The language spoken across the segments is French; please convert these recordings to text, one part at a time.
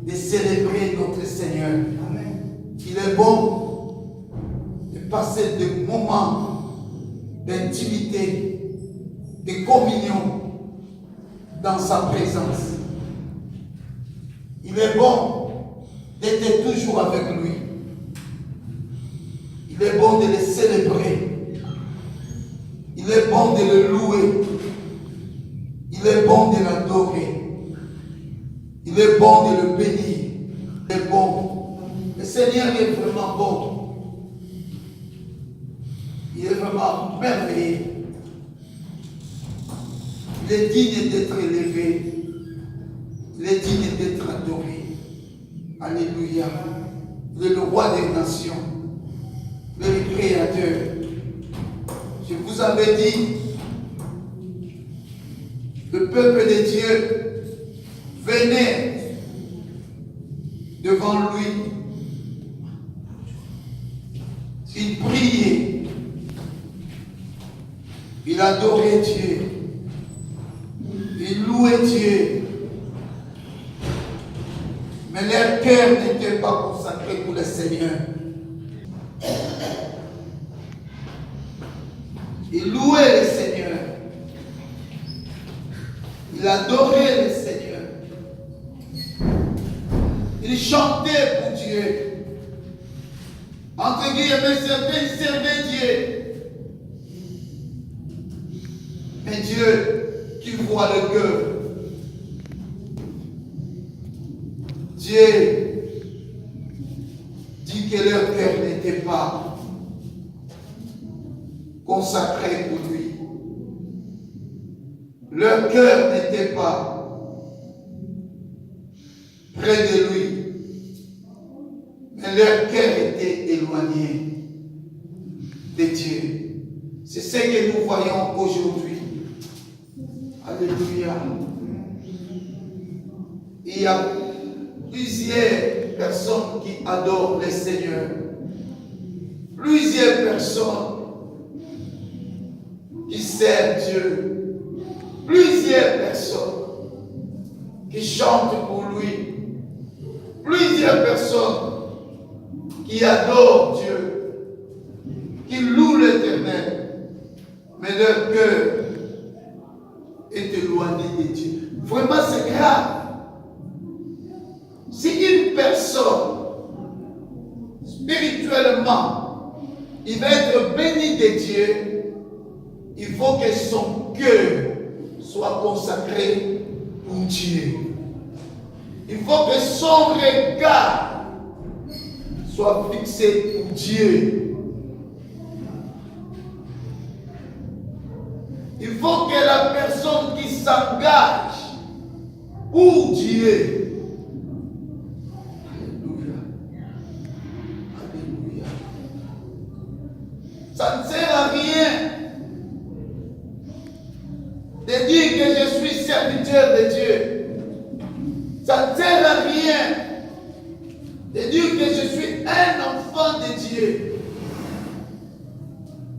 de célébrer notre Seigneur. Amen. Il est bon de passer des moments d'intimité, de communion dans sa présence. Il est bon d'être toujours avec lui. Il est bon de le célébrer. Il est bon de le louer. Il est bon de l'adorer. Il est bon de le bénir. Il est bon. Le Seigneur est vraiment bon. Il est vraiment merveilleux. Il est digne d'être élevé. Il est digne d'être adoré. Alléluia. Il est le roi des nations. Il est le créateur. Je vous avais dit, le peuple de Dieu venait devant lui. Il priait. Il adorait Dieu. Il louait Dieu. Mais leur cœur n'était pas consacré pour le Seigneur. Il louait le Seigneur. Il adorait le Seigneur. Il chantait pour Dieu. Entre guillemets, certains servaient Dieu. Mais Dieu qui voit le cœur. Dieu dit que leur cœur n'était pas consacré pour lui. Leur cœur n'était pas près de lui. Mais leur cœur était éloigné de Dieu. C'est ce que nous voyons aujourd'hui. Alléluia. Il y a plusieurs personnes qui adorent le Seigneur. Plusieurs personnes qui servent Dieu. Plusieurs personnes qui chantent pour lui. Plusieurs personnes qui adorent Dieu, qui louent l'Éternel. Mais leur cœur est éloigné de Dieu. Vraiment, c'est grave. Si une personne, spirituellement, il va être béni de Dieu, il faut que son cœur soit consacré pour Dieu. Il faut que son regard soit fixé pour Dieu. Il faut que la personne qui s'engage pour Dieu, ça ne sert à rien de dire que je suis serviteur de Dieu. Ça ne sert à rien de dire que je suis un enfant de Dieu.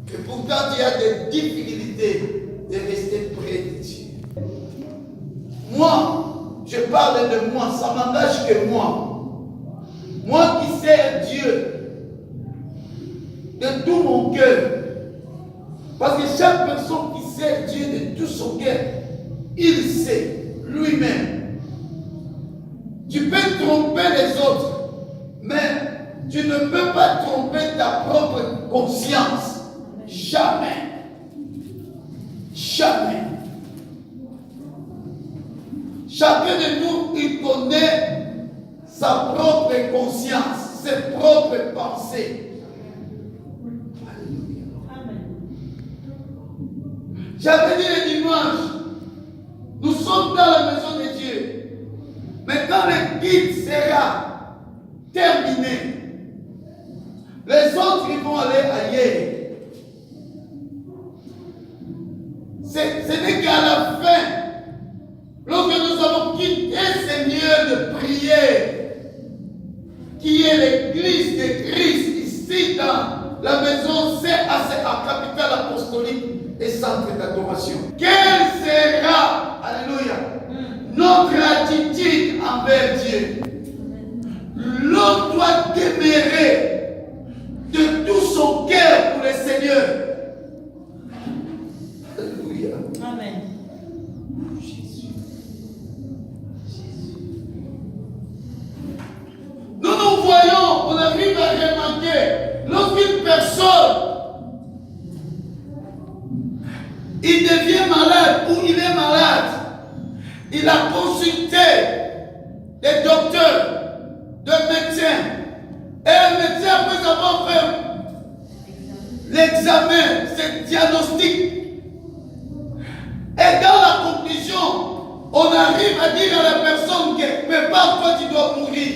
Et pourtant, il y a des difficultés de rester près de Dieu. Moi, je parle de moi, ça m'engage que moi. Moi qui sers Dieu de tout mon cœur. Parce que chaque personne qui sert Dieu de tout son cœur, il sait lui-même. Tu peux tromper les autres, mais tu ne peux pas tromper ta propre conscience. Jamais. Jamais. Chacun de nous, il connaît sa propre conscience, ses propres pensées. J'avais dit le dimanche, nous sommes dans la maison de Dieu. Mais quand le guide sera terminé, les autres ils vont aller ailleurs. Ce n'est qu'à la fin, lorsque nous avons quitté Seigneur de prière, qui est l'église de Christ ici dans la maison CAC à capitale apostolique et centre d'adoration. Quelle sera, alléluia, notre attitude envers Dieu? doit demeurer de tout son cœur pour le Seigneur. Alléluia. Amen. Nous voyons, on arrive à remarquer, lorsqu'une personne, il devient malade ou il est malade, il a consulté des docteurs, des médecins, et le médecin, après avoir fait l'examen, ce diagnostic, et dans la conclusion, on arrive à dire à la personne que prépare-toi, tu dois mourir.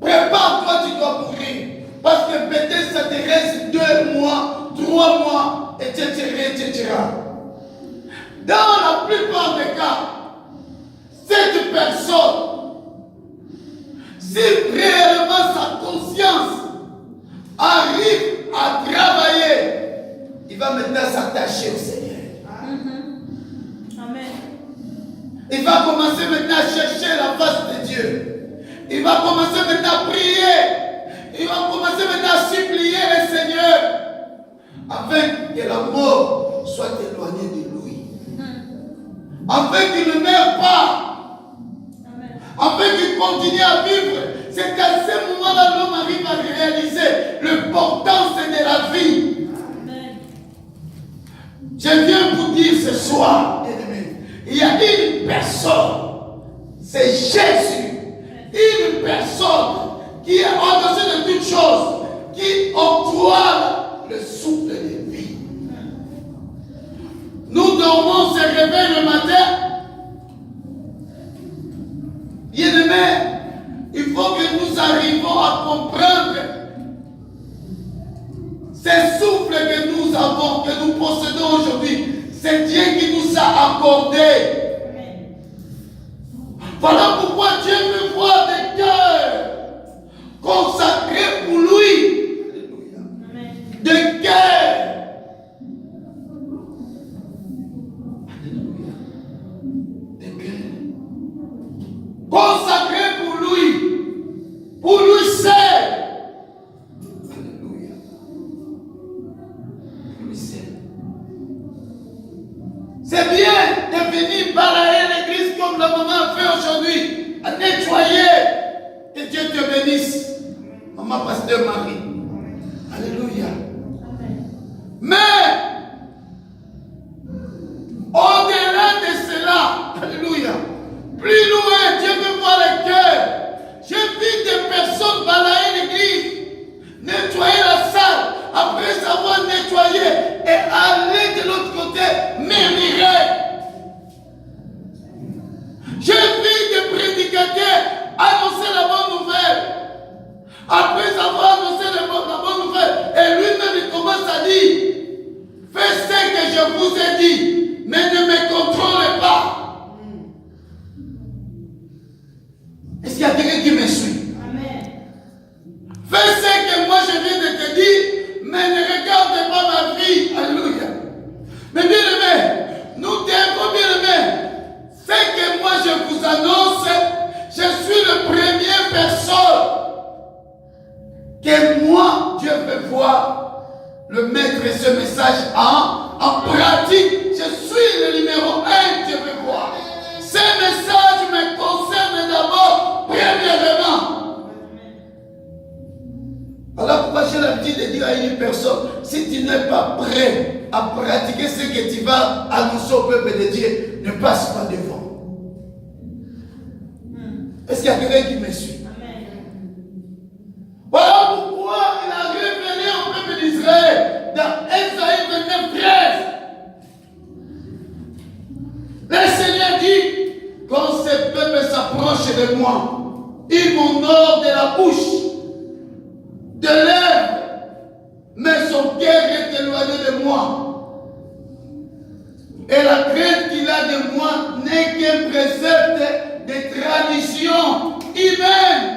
Prépare-toi, tu dois mourir. Parce que peut-être ça te reste 2 mois, 3 mois, etc., etc. Dans la plupart des cas, cette personne, si réellement sa conscience arrive à travailler, il va maintenant s'attacher au Seigneur. Amen. Il va commencer maintenant à chercher la face de Dieu. Il va commencer maintenant à prier. Il va commencer maintenant à supplier le Seigneur afin que la mort soit éloignée de lui. Afin qu'il ne meure pas. Afin qu'il continue à vivre. C'est qu'à ce moment-là, l'homme arrive à réaliser l'importance de la vie. Amen. Je viens vous dire ce soir, bien-aimés, il y a une personne, c'est Jésus. Une personne qui est au-dessus de toutes choses, qui octroie le souffle de vie. Nous dormons, se réveille le matin. Bien-aimés, il faut que nous arrivions à comprendre ces souffles que nous avons, que nous possédons aujourd'hui. C'est Dieu qui nous a accordé. Voilà pourquoi Dieu veut voir des cœurs consacrés pour lui. Alléluia. Des cœurs. Alléluia. Des cœurs. Consacrés pour lui seul. Alléluia. Lui seul. C'est bien de venir balayer l'église comme la maman fait aujourd'hui, à nettoyer. Que Dieu te bénisse, maman pasteur Marie. Alléluia. Mais, au-delà de cela, alléluia, plus loin, Dieu veut voir le cœur. J'ai vu des personnes balayer l'église, nettoyer la salle, après avoir nettoyé et aller de l'autre côté, murmurer. J'ai vu des prédicateurs annoncer la bonne nouvelle. Après avoir annoncé la bonne nouvelle, et lui-même il commence à dire, faites ce que je vous ai dit, mais ne me contrôlez pas. Est-ce qu'il y a quelqu'un qui me suit? Amen. Fais ce que moi je viens de te dire, mais ne regarde pas ma vie. Alléluia. Mais bien aimé, nous devons bien aimé. Ce que moi je vous annonce, je suis la première personne que moi, Dieu veut voir le mettre ce message en pratique. Je suis le numéro 1, Dieu veut voir. Ce message me concerne d'abord, premièrement. Alors pourquoi j'ai l'habitude de dire à une personne, si tu n'es pas prêt à pratiquer ce que tu vas annoncer au peuple de Dieu, ne passe pas devant. Est-ce qu'il y a quelqu'un qui me suit? Amen. Voilà pourquoi il a révélé au peuple d'Israël dans Ésaïe 29, 13. Le Seigneur dit, quand ce peuple s'approche de moi, ils m'honorent de la bouche, de lèvres, mais son cœur est éloigné de moi. Et la crainte qu'il a de moi n'est qu'un précepte des traditions humaines.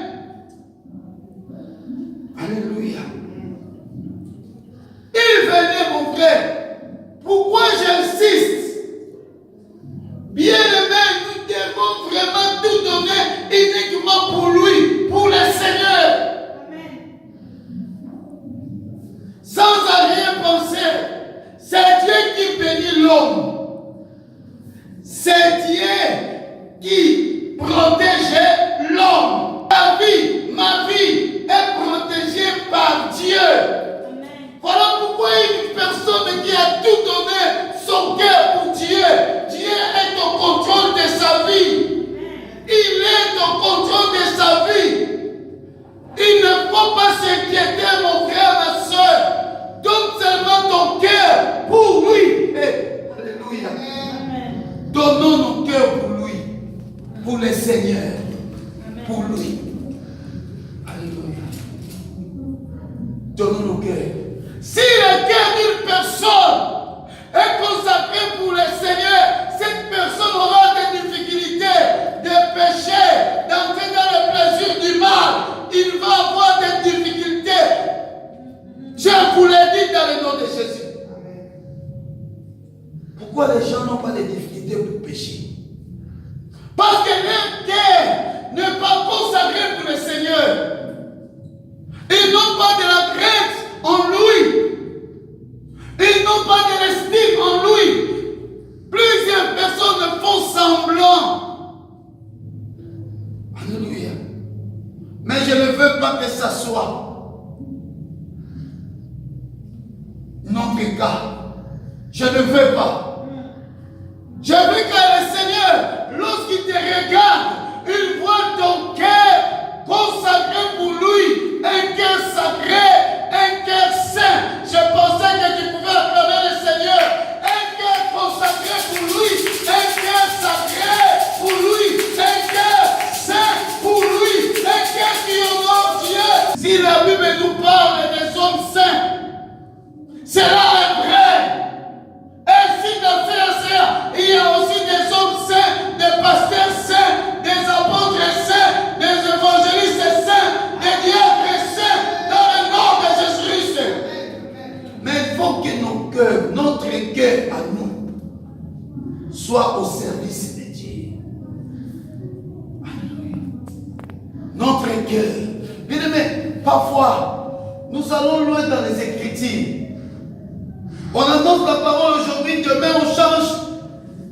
Alléluia. Il venait, mon frère. Pourquoi j'insiste? Bien aimé, nous devons vraiment tout donner uniquement pour lui. protéger l'homme. Ta vie, ma vie est protégée par Dieu. Voilà pourquoi une personne qui a tout donné son cœur pour Dieu, Dieu est au contrôle de sa vie. Il est au contrôle de sa vie. Il ne faut pas s'inquiéter, mon frère, ma soeur. Donne seulement ton cœur pour lui. Alléluia. Donnons nos cœurs pour lui, pour le Seigneur, pour lui. Alléluia. Donnons nos cœurs. Si le cœur d'une personne est consacré pour le Seigneur, cette personne aura des difficultés, des péchés, d'entrer dans le plaisir du mal. Il va avoir des difficultés. Je vous l'ai dit dans le nom de Jésus. Pourquoi les gens n'ont pas de difficultés pour pécher? Parce que leur cœur n'est pas consacré pour le Seigneur. Ils n'ont pas de la crainte en lui. Ils n'ont pas de l'estime en lui. Plusieurs personnes font semblant. Alléluia. Mais je ne veux pas que ça soit notre cas. Je ne veux pas. Je veux que le Seigneur, lorsqu'il te regarde, il voit ton cœur consacré pour lui, un cœur sacré, un cœur saint. Je pensais que tu pouvais acclamer le Seigneur. Un cœur consacré pour lui, un cœur sacré pour lui, un cœur saint pour lui, un cœur qui honore Dieu. Si la Bible nous parle des hommes saints, cela est vrai. Ainsi, dans ces il y a aussi des hommes saints, des pasteurs saints, des apôtres saints, des évangélistes saints, des diacres saints, dans le nom de Jésus-Christ. Mais il faut que nos cœurs, notre cœur à nous, soit au service de Dieu. Alléluia. Notre cœur. Bien aimé, parfois, nous allons loin dans les Écritures. On annonce la parole aujourd'hui, demain on change,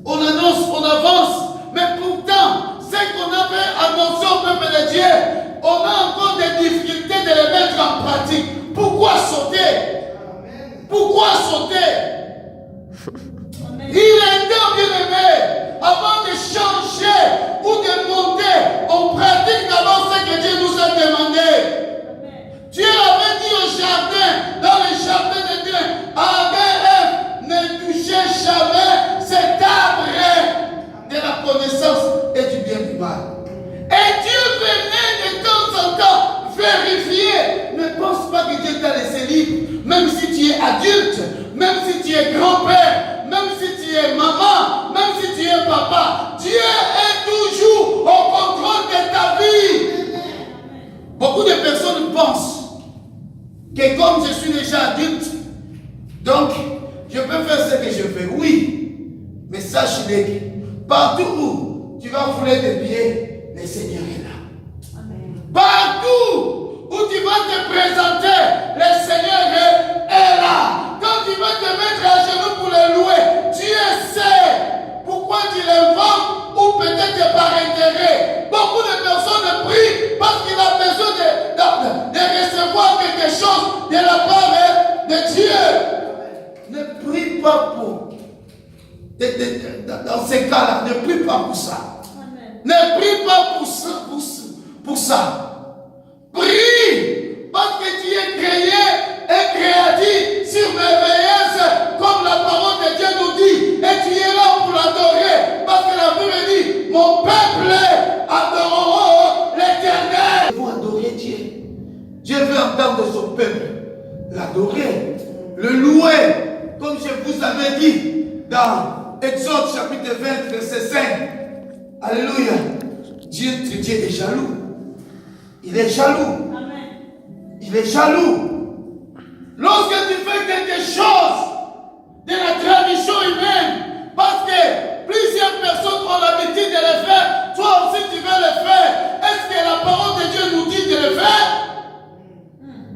on annonce, on avance, mais pourtant, ce qu'on avait annoncé au peuple de Dieu, on a encore des difficultés de les mettre en pratique. Pourquoi sauter? Pourquoi sauter? Il est temps, bien aimé, avant de changer ou de monter, on pratique d'abord ce que Dieu nous a demandé. Dieu avait dit au jardin, dans le jardin de Dieu, Adam et Ève, ne touchez jamais cet arbre de la connaissance et du bien et du mal. Et Dieu venait de temps en temps vérifier. Ne pense pas que Dieu t'a laissé libre, même si tu es adulte, même si tu es grand-père, même si tu es maman, même si tu es papa. Dieu est toujours au contrôle de ta vie. Beaucoup de personnes pensent que comme je suis déjà adulte, donc je peux faire ce que je fais. Oui, mais sache-le, partout où tu vas fouler tes pieds, le Seigneur est là. Amen. Partout où tu vas te présenter, le Seigneur est là. Quand tu vas te mettre à genoux pour le louer, Dieu sait pourquoi tu l'invoques ou peut-être par intérêt. Beaucoup de personnes prient parce qu'il a besoin de recevoir quelque chose de la part de Dieu. Ne prie pas pour. Dans ces cas-là, ne prie pas pour ça. Amen. Ne prie pas pour ça. Pour ça. Prie parce que tu es créé et créatif sur merveilleuse comme la parole de Dieu nous dit. Et tu es là pour l'adorer. Parce que la Bible dit, mon peuple adorera l'Éternel. Ils vont adorer Dieu. Dieu veut entendre son peuple l'adorer, le louer, comme je vous avais dit dans Exode chapitre 20, verset 5. Alléluia. Dieu est jaloux. Il est jaloux. Amen. Il est jaloux. Lorsque tu fais quelque chose de la tradition humaine, parce que plusieurs personnes ont l'habitude de le faire, toi aussi tu veux le faire. Est-ce que la parole de Dieu nous dit de le faire?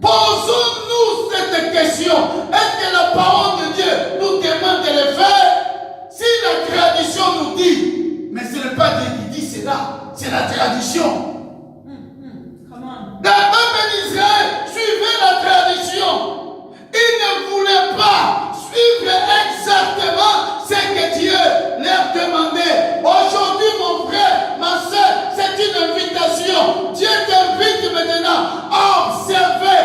Posons-nous cette question. Est-ce que la parole de Dieu nous demande de le faire? Si la tradition nous dit, mais ce n'est pas Dieu qui dit cela, c'est c'est la tradition. Le peuple d'Israël suivait la tradition. Il ne voulait pas suivre exactement ce que Dieu leur demandait. Aujourd'hui, mon frère, ma soeur, c'est une invitation. Dieu t'invite maintenant à observer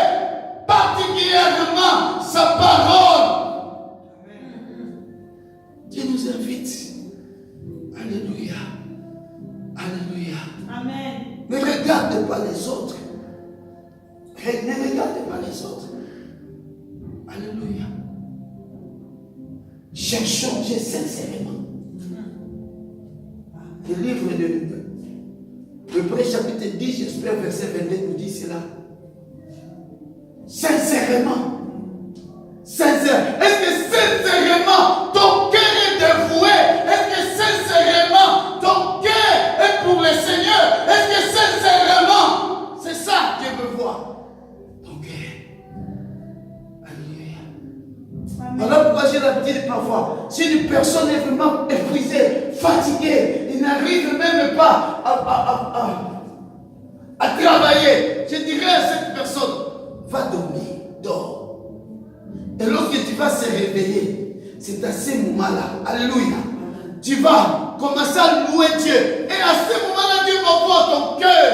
particulièrement sa parole. Dieu nous invite. Alléluia. Alléluia. Amen. Ne regarde pas les autres. Ne regarde pas les autres. Alléluia. Cherchons Dieu sincèrement. Le livre de Hébreux chapitre 10, j'espère verset 22 nous dit cela. Sincèrement. Sincère. Est-ce que sincèrement ton cœur est dévoué? Est-ce que sincèrement ton cœur est pour le Seigneur? Est-ce que sincèrement c'est ça que Dieu veut voir? Ton cœur. Alléluia. Voilà pourquoi j'ai l'habitude parfois. Si une personne est vraiment épuisée, fatiguée, il n'arrive même pas à travailler, je dirais à cette personne, va dormir, dors. Et lorsque tu vas se réveiller, c'est à ce moment-là, alléluia, tu vas commencer à louer Dieu. Et à ce moment-là, Dieu va voir ton cœur.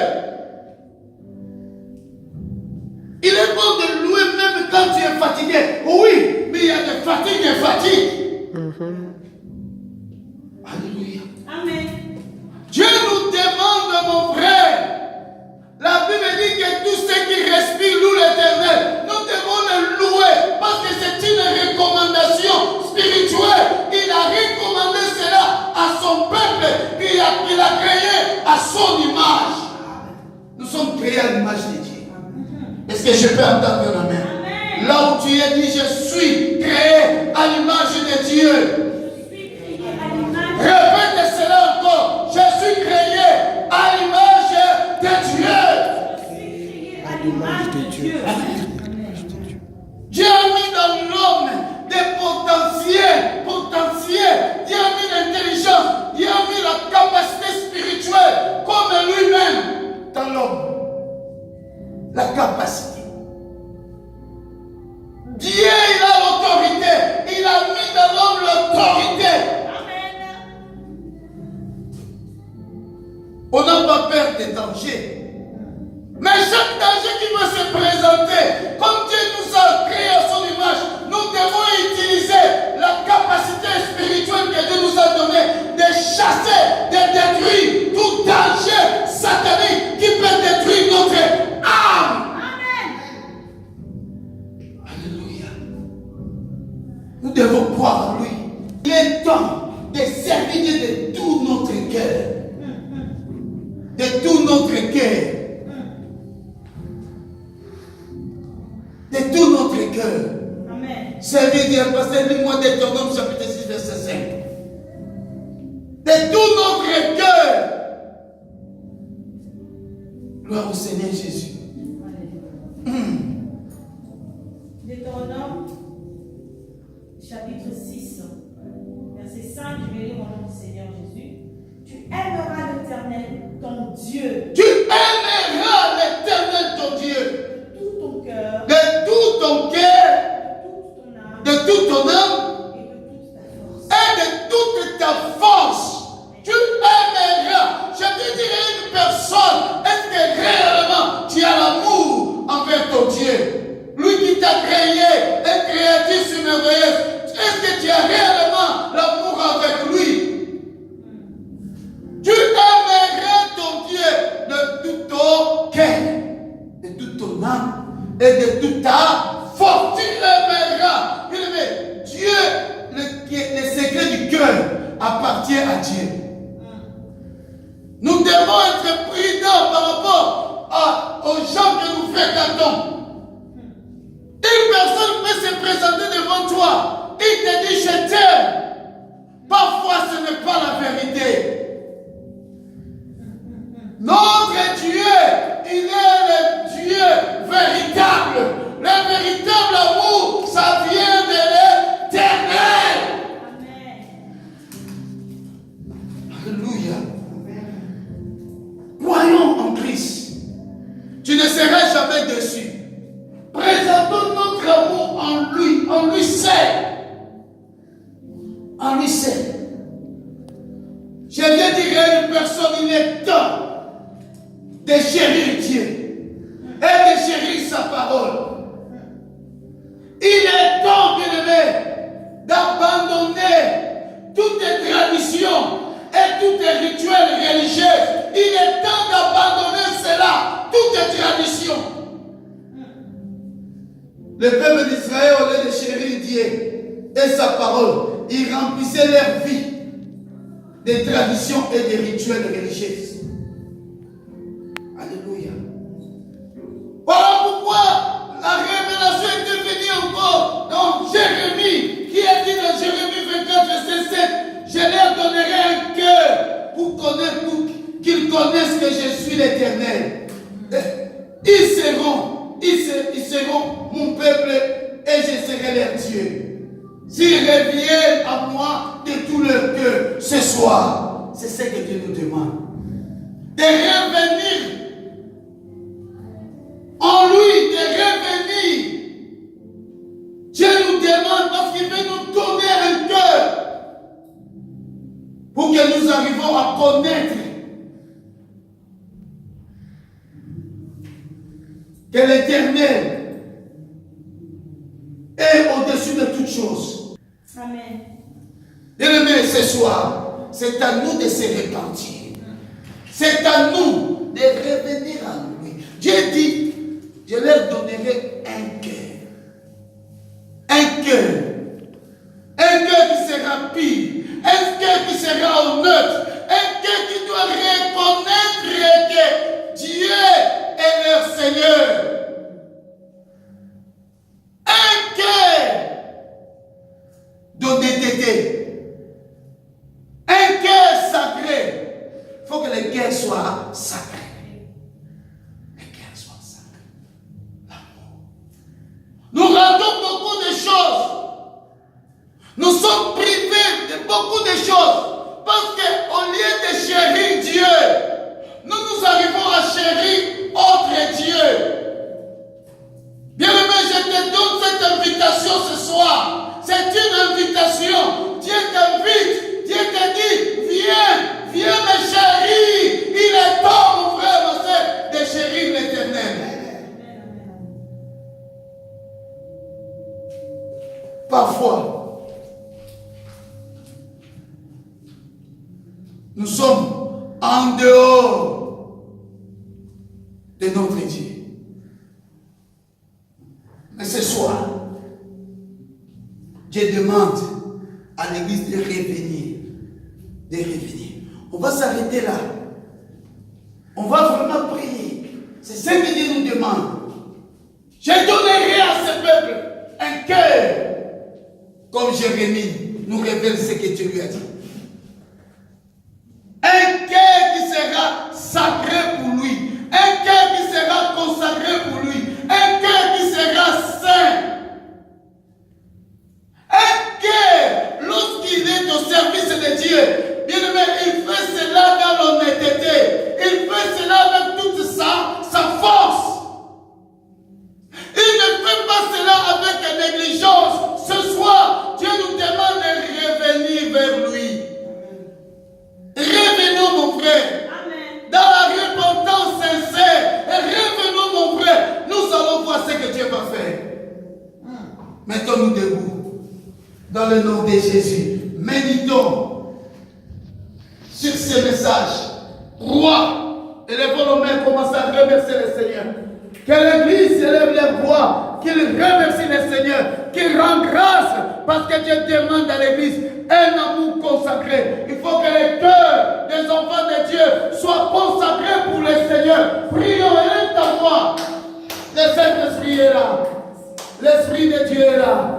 Il est bon de louer même quand tu es fatigué. Oui, mais il y a des fatigues et fatigues. Alléluia. Amen. Dieu nous demande, mon frère. La Bible dit que tous ceux qui respirent louent l'Éternel. Nous devons le louer parce que c'est une recommandation spirituelle. Il a recommandé cela à son peuple qu'il a créé à son image. Nous sommes créés à l'image de Dieu. Est-ce que je peux entendre un amen? Amen. Là où tu es dit, je suis créé à l'image de Dieu. Répète cela encore. Je suis créé à l'image de Dieu. Je suis créé à l'image de Dieu. Dieu a mis dans l'homme des potentiels. Dieu a mis l'intelligence. Dieu a mis la capacité spirituelle comme lui-même dans l'homme. La capacité. Dieu, il a l'autorité. Il a mis dans l'homme l'autorité. On n'a pas peur des dangers. Mais chaque danger qui va se présenter, comme Dieu nous a créé à son image, nous devons utiliser la capacité spirituelle que Dieu nous a donnée de chasser, de détruire tout danger satanique qui peut détruire notre âme. Amen. Alléluia. Nous devons croire en lui. Il est temps de servir Dieu de tout notre cœur. De tout notre cœur. De tout notre cœur. Amen. Servir Dieu, pasteur, lis-moi Deutéronome chapitre 6, verset 5. De tout notre cœur. Gloire au Seigneur Jésus. Deutéronome chapitre 6, verset 5, je vais lire au nom du Seigneur Jésus. Tu aimeras l'Éternel, ton Dieu. Tu aimeras l'Éternel, ton Dieu. De tout ton cœur. De tout ton cœur. De toute ton âme. Et de toute ta force. Tu aimeras. Je te dirais une personne. Est-ce que réellement tu as l'amour envers ton Dieu? Lui qui t'a créé, un créatif merveilleux. Est-ce que tu as réellement l'amour avec lui? Tu aimeras ton Dieu de tout ton cœur, de toute ton âme et de toute ta force. Tu l'aimeras. Dieu, le secret du cœur appartient à Dieu. Nous devons être prudents par rapport aux gens que nous fréquentons. Une personne peut se présenter devant toi. Il te dit je t'aime. Parfois ce n'est pas la vérité. Notre Dieu, il est le Dieu véritable. Le véritable amour, ça vient de l'Éternel. Alléluia. en Christ, tu ne seras jamais déçu. Présentons notre amour en lui. En lui seul. En lui seul. Je viens dire à une personne, il est temps de chérir Dieu et de chérir sa parole. Il est temps, bien-aimé, d'abandonner toutes les traditions et tous les rituels religieux. Il est temps d'abandonner cela, toutes les traditions. Le peuple d'Israël, au lieu de chérir Dieu et sa parole, ils remplissaient leur vie des traditions et des rituels religieux. Alléluia. Voilà pourquoi la révélation est devenue encore dans Jérémie, qui a dit dans Jérémie 24, verset 7, je leur donnerai un cœur pour qu'ils connaissent que je suis l'Éternel. Ils seront mon peuple et je serai leur Dieu. S'ils reviennent à moi de tout leur cœur ce soir, c'est ce que Dieu nous demande. De revenir en lui, de revenir. Dieu nous demande parce qu'il veut nous donner un cœur pour que nous arrivions à connaître que l'Éternel est au-dessus de toutes choses. Amen. Bien-aimés, ce soir, c'est à nous de se repentir. C'est à nous de revenir à lui. Dieu dit, je leur donnerai un cœur. Un cœur. Un cœur qui sera pur. Un cœur qui sera honnête. Un cœur qui doit reconnaître que Dieu est leur Seigneur. Un cœur d'honnêteté. Un cœur sacré. Il faut que le cœur soit sacré. Le cœur soit sacré. L'amour. Nous ratons beaucoup de choses. Nous sommes privés de beaucoup de choses. Parce qu'au lieu de chérir Dieu, nous arrivons à chérir autre Dieu. Bien-aimé, je te donne cette invitation ce soir. C'est une invitation. Dieu t'invite. Dieu te dit, viens me chérir. Il est temps, mon frère, ma soeur, de chérir l'Éternel. Parfois, nous sommes en dehors de notre Dieu. Mais ce soir, Dieu demande à l'église de revenir. De revenir. On va s'arrêter là. On va vraiment prier. C'est ce que Dieu nous demande. Je donnerai à ce peuple un cœur. Comme Jérémie nous révèle ce que Dieu lui a dit. Un cœur qui sera sacré pour lui. Un cœur qui sera consacré pour lui. Un cœur qui sera saint. Un cœur, lorsqu'il est au service de Dieu, bien aimé, il fait cela dans l'honnêteté. Il fait cela avec toute sa force. Il ne fait pas cela avec négligence. Ce soir, Dieu nous demande de revenir vers lui. Revenons, mon frère. Amen. Dans la repentance sincère. Et revenons, mon frère. Nous allons voir ce que Dieu va faire. Mettons-nous debout. Dans le nom de Jésus. Méditons sur ce message. Roi, élevons nos mains, commençons à remercier le Seigneur. Que l'Église élève les voix, qu'il remercie le Seigneur, qu'il rend grâce, parce que Dieu demande à l'Église un amour consacré. Il faut que les cœurs des enfants de Dieu soient consacrés pour le Seigneur. Prions, élève ta voix. Le Saint-Esprit est là. L'Esprit de Dieu est là.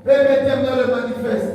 Père éternel le manifeste.